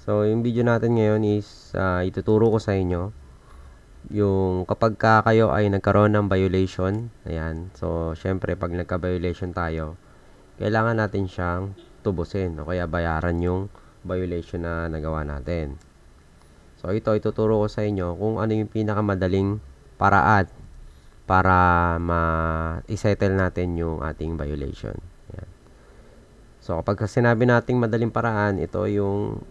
So, yung video natin ngayon is ituturo ko sa inyo yung kapag kayo ay nagkaroon ng violation. Ayan. So, syempre, pag nagka-violation tayo, kailangan natin siyang tubusin o kaya bayaran yung violation na nagawa natin. So, ito ituturo ko sa inyo kung ano yung pinakamadaling paraan para ma-settle natin yung ating violation. Ayan. So, kapag sinabi nating madaling paraan, ito yung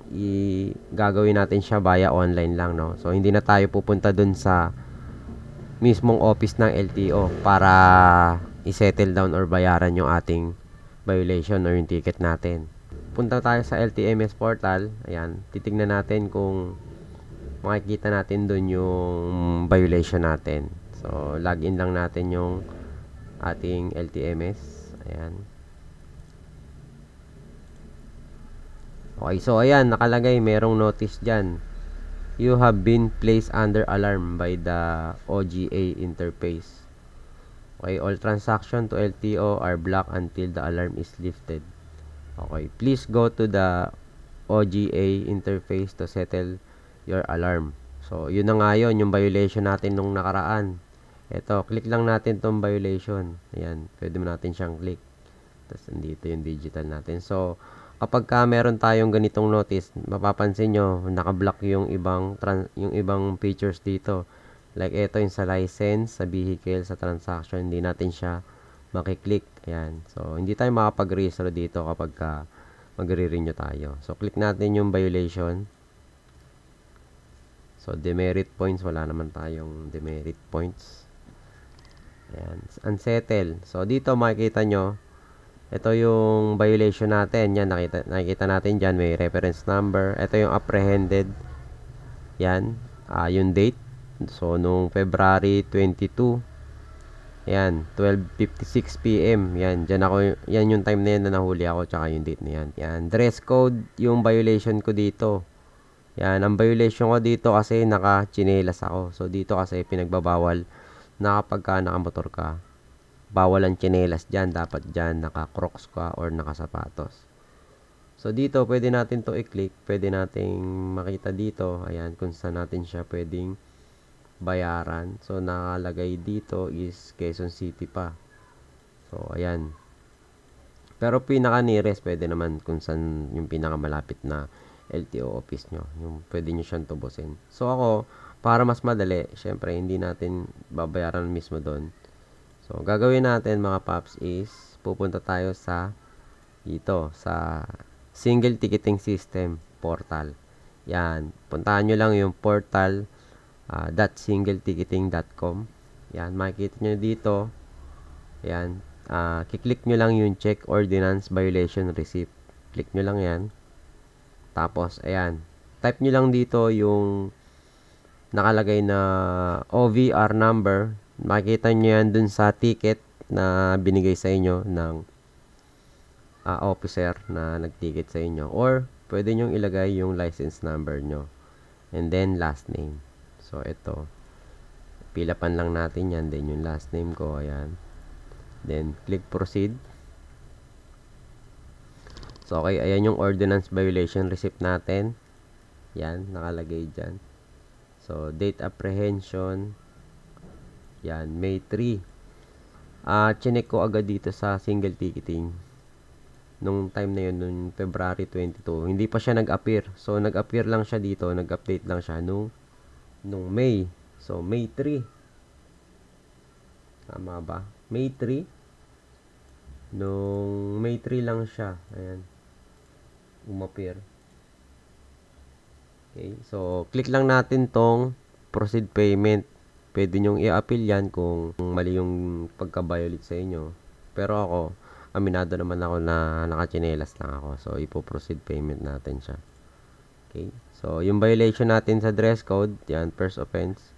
gagawin natin siya via online lang, no? So, hindi na tayo pupunta dun sa mismong office ng LTO para i-settle down or bayaran yung ating violation or yung ticket natin. Punta tayo sa LTMS portal. Ayan, titignan natin kung makikita natin dun yung violation natin. So, login lang natin yung ating LTMS. Ayan. Okay, so ayan, nakalagay, merong notice dyan. You have been placed under alarm by the OGA interface. Okay, all transactions to LTO are blocked until the alarm is lifted. Okay, please go to the OGA interface to settle your alarm. So, yun na nga yun, yung violation natin nung nakaraan. Ito, click lang natin tong violation. Ayan, pwede mo natin siyang click. Tapos, nandito yung digital natin. So, kapag meron tayong ganitong notice, mapapansin nyo, nakablock yung ibang features dito. Like, ito yung sa license, sa vehicle, sa transaction, hindi natin siya makiklik. Ayan. So, hindi tayo makapag-restore dito kapag magre-renew tayo. So, click natin yung violation. So, demerit points, wala naman tayong demerit points. Ayan. Unsettle. So, dito makikita nyo, ito yung violation natin. Yan, nakikita natin dyan. May reference number. Ito yung apprehended. Yan. Yung date. So, nung February 22. Yan. 12:56 PM. Yan. Yan yung time na yan na nahuli ako. Tsaka yung date na yan. Yan. Dress code. Yung violation ko dito. Yan. Ang violation ko dito kasi naka-chinelas ako. So, dito kasi pinagbabawal na kapag nakamotor ka, bawal ang tsinelas dyan. Dapat dyan naka-crocs ka or nakasapatos. So, dito, pwede natin to i-click. Pwede nating makita dito. Ayan, kung saan natin siya pwedeng bayaran. So, nakalagay dito is Quezon City pa. So, ayan. Pero pinaka-nearest, pwede naman kung saan yung pinakamalapit na LTO office nyo. Yung pwede nyo siyang tubusin. So, ako, para mas madali, syempre, hindi natin babayaran mismo doon. So, gagawin natin mga paps is, pupunta tayo sa dito, sa single ticketing system portal. Yan, puntahan nyo lang yung portal .singleticketing.com. Yan, makikita nyo dito. Yan, kiklik nyo lang yung check ordinance violation receipt. Click nyo lang yan. Tapos, ayan, type nyo lang dito yung nakalagay na OVR number. Makikita nyo yan dun sa ticket na binigay sa inyo ng officer na nag-ticket sa inyo. Or, pwede nyo ilagay yung license number nyo. And then, last name. So, ito. Pilapan lang natin yan. Then, yung last name ko. Ayan. Then, click proceed. So, okay. Ayan yung ordinance violation receipt natin. Yan. Nakalagay dyan. So, date apprehension. Yan, May 3. Chinek ko agad dito sa single ticketing. Nung time na yun, nung February 22. Hindi pa siya nag-appear. So, nag-appear lang siya dito. Nag-update lang siya nung May. So, May 3. Tama ba? May 3. Nung May 3 lang siya. Ayan. Umappear. Okay. So, click lang natin tong proceed payment. Pwede nyong i-appeal yan kung mali yung pagka-violate sa inyo. Pero ako, aminado naman ako na nakachinelas lang ako. So, ipo-proceed payment natin siya. Okay. So, yung violation natin sa dress code, yan, first offense,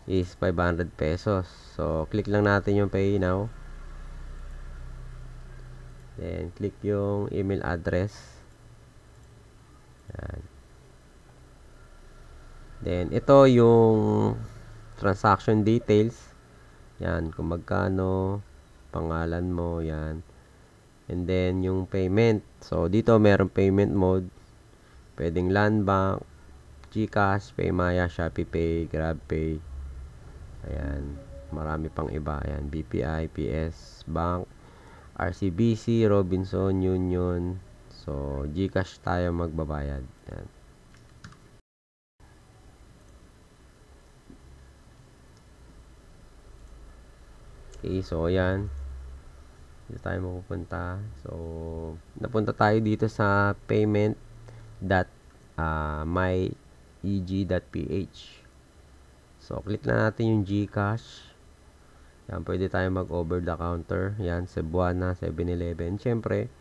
is 500 pesos. So, click lang natin yung pay now. Then, click yung email address. Yan. Then, ito yung transaction details. Yan, kung magkano, pangalan mo, yan. And then, yung payment. So, dito, meron payment mode. Pwedeng Land Bank, GCash, Paymaya, ShopeePay, GrabPay. Ayan. Marami pang iba. Ayan. BPI, PS Bank, RCBC, Robinson, Union. So, GCash tayo magbabayad. Ayan. Okay, so ayan. Dito tayo mapupunta. So, napunta tayo dito sa payment.myeg.ph. So, click na natin yung GCash. Yan, pwede tayo mag-over the counter. Yan, Cebuana, 7-Eleven. Siyempre,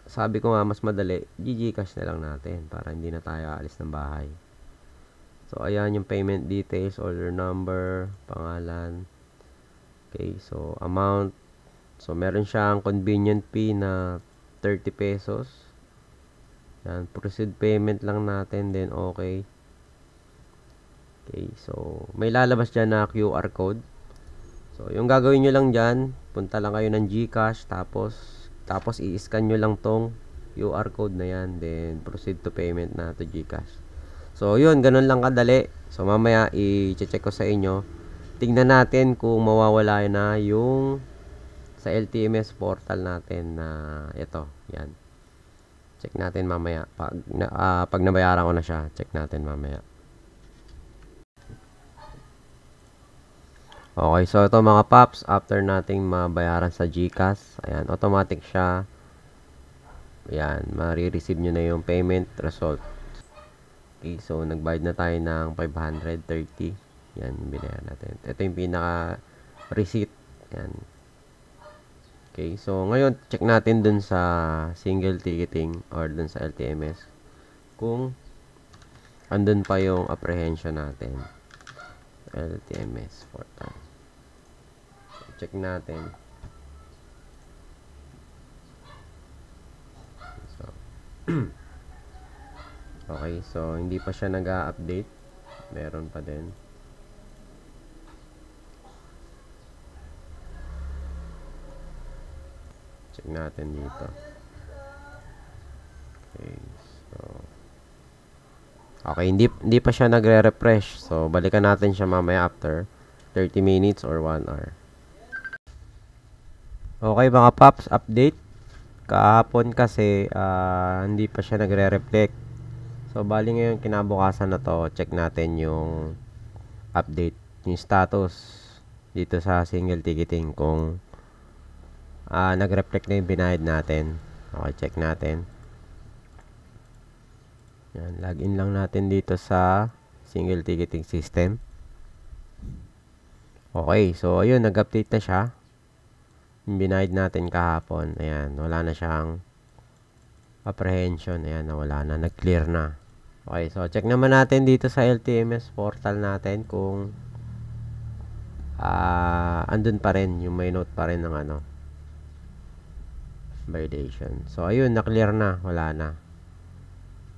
sabi ko nga, mas madali, GCash na lang natin para hindi na tayo aalis ng bahay. So, ayan yung payment details, order number, pangalan. Okay, so, amount. So, meron siyang convenient fee na 30 pesos. Yan, proceed payment lang natin, then okay. Okay, so, may lalabas dyan na QR code. So, yung gagawin nyo lang dyan, punta lang kayo ng GCash, tapos i-scan nyo lang tong QR code na yan, then proceed to payment na to GCash. So, yun, ganun lang kadali. So, mamaya, i-check ko sa inyo. Tingnan natin kung mawawala na yung sa LTMS portal natin na ito, yan. Check natin mamaya. Pag nabayaran ko na siya, check natin mamaya. Okay, so ito mga paps, after nating mabayaran sa GCash, ayan, automatic siya. Ayan, marireceive nyo na yung payment result. Okay, so nagbayad na tayo ng 530. Yan, yung binayaran natin. Ito yung pinaka receipt. Yan. Okay, so ngayon, check natin dun sa single ticketing or dun sa LTMS kung andun pa yung apprehension natin. LTMS portal. Check natin. So, okay, so hindi pa siya nag-a-update. Meron pa din. Check natin dito. Okay, so okay, hindi pa siya nagre-refresh. So, balikan natin siya mamaya after 30 minutes or 1 hour. Okay mga paps, update. Kahapon kasi hindi pa siya nagre-reflect. So, bali ngayon kinabukasan na to, check natin yung update, yung status dito sa single ticketing kung nag-reflect na yung binayad natin. Okay, check natin. Yan, login lang natin dito sa single ticketing system. Okay, so ayun, nag-update na siya. Yung binayad natin kahapon, ayan, wala na siyang apprehension. Ayan, wala na, nag-clear na. Okay, so check naman natin dito sa LTMS portal natin kung andun pa rin, yung may note pa rin ng violation. So, ayun, na-clear na. Wala na.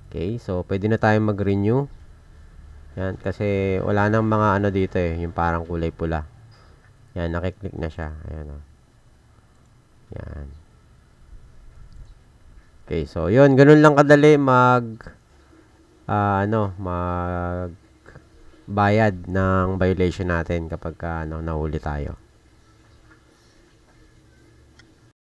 Okay, so, pwede na tayong mag-renew. Yan, kasi wala nang mga dito yung parang kulay pula. Yan, nakiklik na siya. Ayan, yan. Okay, so, yun, ganun lang kadali bayad ng violation natin kapag nahuli tayo.